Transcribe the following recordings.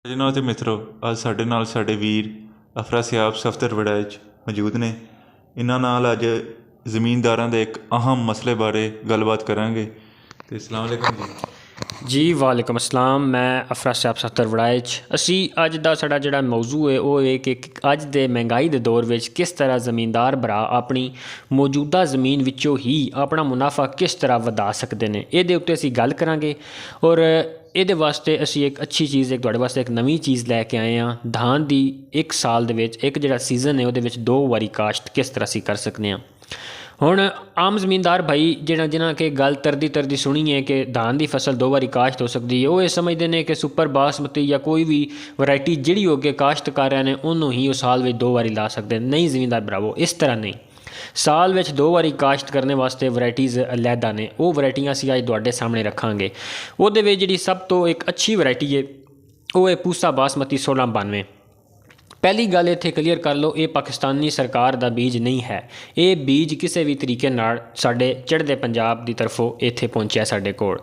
ਜੀ ਨਾਲ ਤੇ ਮਿੱਤਰੋ, ਅੱਜ ਸਾਡੇ ਨਾਲ ਸਾਡੇ ਵੀਰ ਅਫਰਾ ਸਿਆਬ ਸਫਦਰ ਵੜੈਚ ਮੌਜੂਦ ਨੇ। ਇਹਨਾਂ ਨਾਲ ਅੱਜ ਜ਼ਮੀਨਦਾਰਾਂ ਦੇ ਇੱਕ ਅਹਿਮ ਮਸਲੇ ਬਾਰੇ ਗੱਲਬਾਤ ਕਰਾਂਗੇ। ਤੇ ਅਸਲਾਮ ਵਾਲੇਕੁਮ जी वालेकुम अस्सलाम। मैं अफरा सियाब सफ्तर वड़ाइच। असी अज का साडा जिहड़ा मौजू है वो है कि अज दे महंगाई दे दौर में किस तरह ज़मीनदार भरा अपनी मौजूदा ज़मीन विचों ही अपना मुनाफा किस तरह वधा सकते हैं, ये उत्ते असी गल करांगे। और ये वास्ते असी एक अच्छी चीज़, एक तुहाडे वास्ते एक नवीं चीज़ लैके आए हैं। धान की एक साल दे विच एक जिहड़ा सीजन है वो 2 वारी काश्त किस तरह असी कर सकते हैं। हुण आम जमींदार भाई जिन्हां के गल तरदी सुनी है कि धान की फसल 2 वारी काश्त हो सकती है, वो ये समझते हैं कि सुपर बासमती या कोई भी वैरायटी जिहड़ी हो के काश्तकारां ने उन्होंने ही वो साल में 2 वारी ला सकते हैं। नहीं जमींदार भरावो, इस तरह नहीं। साल में 2 वारी काश्त करने वास्ते वैरायटीज़ अलहदा ने, वो वैरायटियां असीं अज तुहाडे सामने रखांगे। उहदे विच जिहड़ी सब तो एक अच्छी वैरायटी है वो है पूसा बासमती 1692। पहली गल इत्थे क्लीयर कर लो, ये पाकिस्तानी सरकार का बीज नहीं है। ये बीज किसी भी तरीके नाल साडे चढ़दे पंजाब की तरफों इत्थे पहुँचा साडे कोल।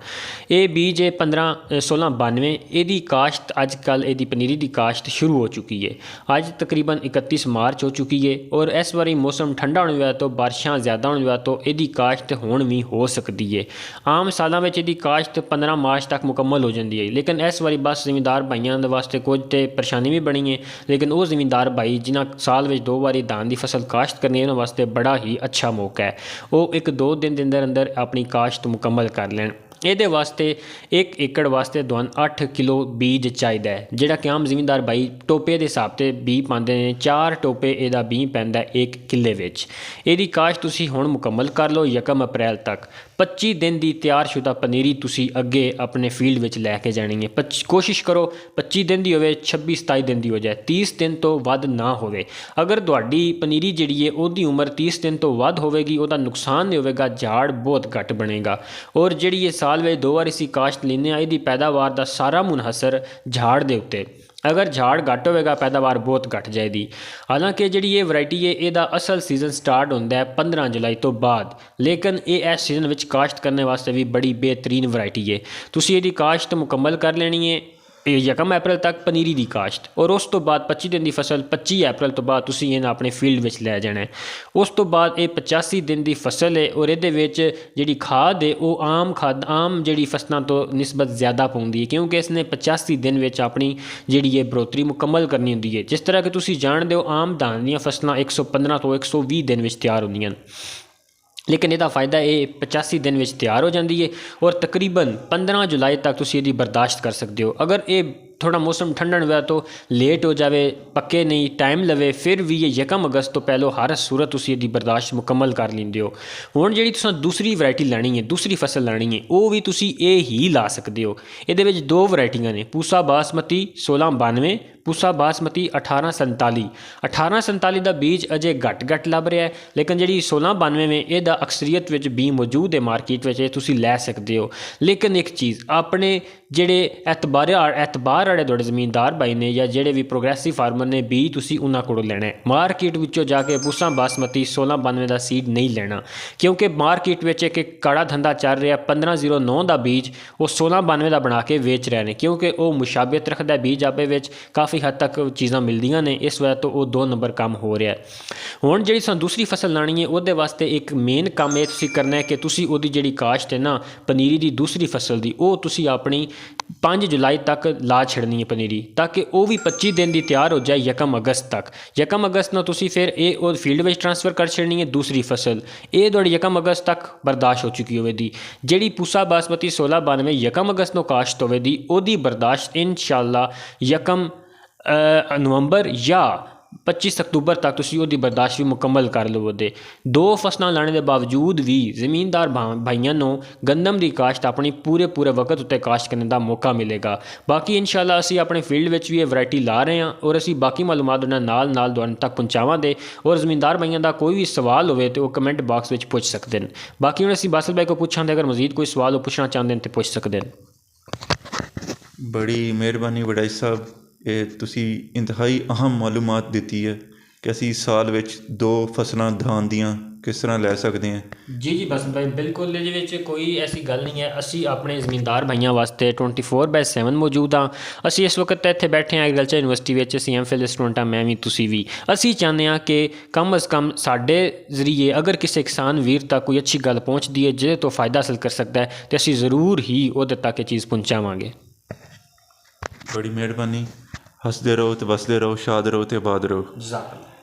ये बीज है 1692। यदी काश्त अजकल यदी पनीरी की काश्त शुरू हो चुकी है। अज तकरीबन 31 मार्च हो चुकी है और इस बारी मौसम ठंडा होने वजह तो बारिशां ज़्यादा होने वजह तो यदी काश्त हुण भी हो सकती है। आम सालों में यदी काश्त 15 मार्च तक मुकम्मल हो जाती है, लेकिन इस बारी बस जिमीदार भाइयों वास्ते कुछ तो परेशानी भी बनी है। लेकिन वो जमींदार भाई जिन्हें साल में 2 बारी धान की फसल काश्त करनी है, उन्होंने वास्ते बड़ा ही अच्छा मौका है। वो 1-2 दिन के अंदर अंदर अपनी काश्त मुकम्मल कर लैन। ये वास्ते 1 एकड़ वास्ते तुहानूं 8 किलो बीज चाहिए है, जिहड़ा कि आम जिमींदार भाई टोपे के हिसाब से बी पाते हैं। 4 टोपे इहदा बी पैंदा 1 किले विच। इहदी काश्त तुसीं हुण मुकम्मल कर लो 1 अप्रैल तक। 25 दिन की तैयारशुदा पनीरी तुसीं अगे अपने फील्ड विच लैके जानी है। कोशिश करो 25 दिन की होवे, 26-27 दिन की हो जाए, 30 दिन तो वध ना होवे। अगर तुहाडी पनीरी जिहड़ी है उहदी उम्र 30 दिन तो वध होवेगी, उहदा नुकसान नहीं होवेगा, झाड़ बहुत घट बनेगा। और जिहड़ी ये साल में 2 बार इसी काश्त लेने आई दी पैदावार का सारा मुनहसर झाड़ दे उत्ते। अगर झाड़ घट होगा पैदावार बहुत घट जाएगी। हालांकि जी ये वैरायटी है यदा असल सीजन स्टार्ट होता है 15 जुलाई तो बाद, लेकिन ये इस सीजन में काश्त करने वास्ते भी बड़ी बेहतरीन वैरायटी है। तुसीं इहदी काश्त मुकम्मल कर लेनी है 1 अप्रैल तक पनीरी की काश्त, और उस तो बाद 25 दिन की फसल 25 अप्रैल तो बाद तुसीं इन्हां अपने फील्ड में लै जाना है। उस तो बाद ये 85 दिन की फसल है और ये जी खाद है वो आम जी फसलों तो निस्बत ज़्यादा पौंदी है, क्योंकि इसने 85 दिन में अपनी जी बढ़ोतरी मुकम्मल करनी होंदी है। जिस तरह कि तुसीं जानते हो आम धान दी फसलां 115 तो 120 दिन में तैयार होंदियां, लेकिन यदा फायदा ये 85 दिन में तैयार हो जाती है और तकरीबन 15 जुलाई तक तुसीं इहदी बर्दाश्त कर सकते हो। अगर ये थोड़ा मौसम ठंडा हुआ तो लेट हो जाए, पक्के नहीं टाइम लवे, फिर भी ये 1 अगस्त तो पहले हर सूरत तुसीं इहदी बर्दाश्त मुकम्मल कर लेंदे हो। हुण जिहड़ी तुसां दूसरी वैरायटी लैनी है, दूसरी फसल लैनी है, वो भी तुसीं ये ही ला सकते हो। इहदे विच 2 वैरायटियां ने, पूसा बासमती 1692, पूसा बासमती 1847। 1847 का बीज अजे घट लभ रहा है, लेकिन जी 1692 में यदा अक्सरीयत में बी मौजूद है मार्केट में, तुसीं लै सकते हो। लेकिन एक चीज़ अपने जेडे एतबार वाले तुहाडे जमींदार भाई ने या जेडे भी प्रोग्रेसिव फार्मर ने बी तुसीं उन्हां कोलों लैणा है। मार्केट विचों जाके पूसा बासमती 1692 का सीड नहीं लेना, क्योंकि मार्केट में एक कड़ा धंधा चल रहा। 1509 का बीज वो 1692 का बना के वेच रहे हैं, क्योंकि वो मुशाबियत रखता है बीज आपे विच, काफ़ी हद तक चीज़ां मिलदियां ने, इस वजह तो वो 2 नंबर काम हो रहा है। हुण जिहड़ी तुहां दूसरी फसल लानी है उहदे वास्ते एक मेन काम ये तुसीं करना है कि तुसीं उहदी जिहड़ी काश्त है ना पनीरी की दूसरी फसल की, वो तुसीं अपनी 5 जुलाई तक ला छड़नी है पनीरी, ताकि वो भी 25 दिन की तैयार हो जाए 1 अगस्त तक। 1 अगस्त में तुसीं फिर ये फील्ड में ट्रांसफर कर छड़नी है दूसरी फसल। ये तुहाडी 1 अगस्त तक बर्दाश्त हो चुकी होवेगी। जिहड़ी पूसा बासमती 1692 1 अगस्त को काश्त होवेगी, ओहदी बर्दाश्त इंशाअल्लाह 1 नवंबर या 25 अक्तूबर तक तुसीं उहदी बर्दाश्त भी मुकम्मल कर लवोगे। 2 फसलां लाने के बावजूद भी जमींदार भाइयों को गंदम की काश्त अपनी पूरे वक्त उत्ते काश्त करने का मौका मिलेगा। बाकी इंशाअल्लाह असीं अपने फील्ड में भी ये वैरायटी ला रहे हैं और असीं बाकी मालूमात नाल तुहानूं तक पहुँचावांगे। और जमींदार भाइयों का कोई भी सवाल हो तो वह कमेंट बॉक्स में पूछ सकते हैं। बाकी हुण असीं बासिल भाई को पूछांगे, अगर मजीद कोई सवाल पूछना चाहते हैं तो पूछ सकते हैं। बड़ी मेहरबानी वड़ाई साहब, ये तुसी इंतहाई अहम मालूमात दी है कि असी साल विच 2 फसलां धान दियां ਕਿਸ ਤਰ੍ਹਾਂ ਲੈ ਸਕਦੇ ਹਾਂ। ਜੀ ਬਸ ਬਾਈ ਬਿਲਕੁਲ ਇਹਦੇ ਵਿੱਚ ਕੋਈ ਐਸੀ ਗੱਲ ਨਹੀਂ ਹੈ। ਅਸੀਂ ਆਪਣੇ ਜ਼ਮੀਂਦਾਰ ਭਾਈਆਂ ਵਾਸਤੇ 24/7 ਮੌਜੂਦ ਹਾਂ। ਅਸੀਂ ਇਸ ਵਕਤ ਇੱਥੇ ਬੈਠੇ ਹਾਂ ਐਗਰੀਕਲਚਰ ਯੂਨੀਵਰਸਿਟੀ ਵਿੱਚ। ਅਸੀਂ ਐਮਫਿਲ ਦੇ ਸਟੂਡੈਂਟ ਹਾਂ, ਮੈਂ ਵੀ ਤੁਸੀਂ ਵੀ। ਅਸੀਂ ਚਾਹੁੰਦੇ ਹਾਂ ਕਿ ਕਮ ਅਜ਼ ਕਮ ਸਾਡੇ ਜ਼ਰੀਏ ਅਗਰ ਕਿਸੇ ਕਿਸਾਨ ਵੀਰ ਤੱਕ ਕੋਈ ਅੱਛੀ ਗੱਲ ਪਹੁੰਚਦੀ ਹੈ ਜਿਹਦੇ ਤੋਂ फ़ायदा ਹਾਸਲ ਕਰ ਸਕਦਾ ਹੈ ਤਾਂ ਅਸੀਂ ਜ਼ਰੂਰ ਹੀ ਉਹਦੇ ਤੱਕ ਇਹ ਚੀਜ਼ ਪਹੁੰਚਾਵਾਂਗੇ। ਬੜੀ ਮਿਹਰਬਾਨੀ। ਹੱਸਦੇ ਰਹੋ ਅਤੇ ਵਸਦੇ ਰਹੋ, ਸ਼ਾਦ ਰਹੋ ਅਤੇ ਆਬਾਦ ਰਹੋ। ਜਜ਼ਾਕ ਅੱਲਾਹ।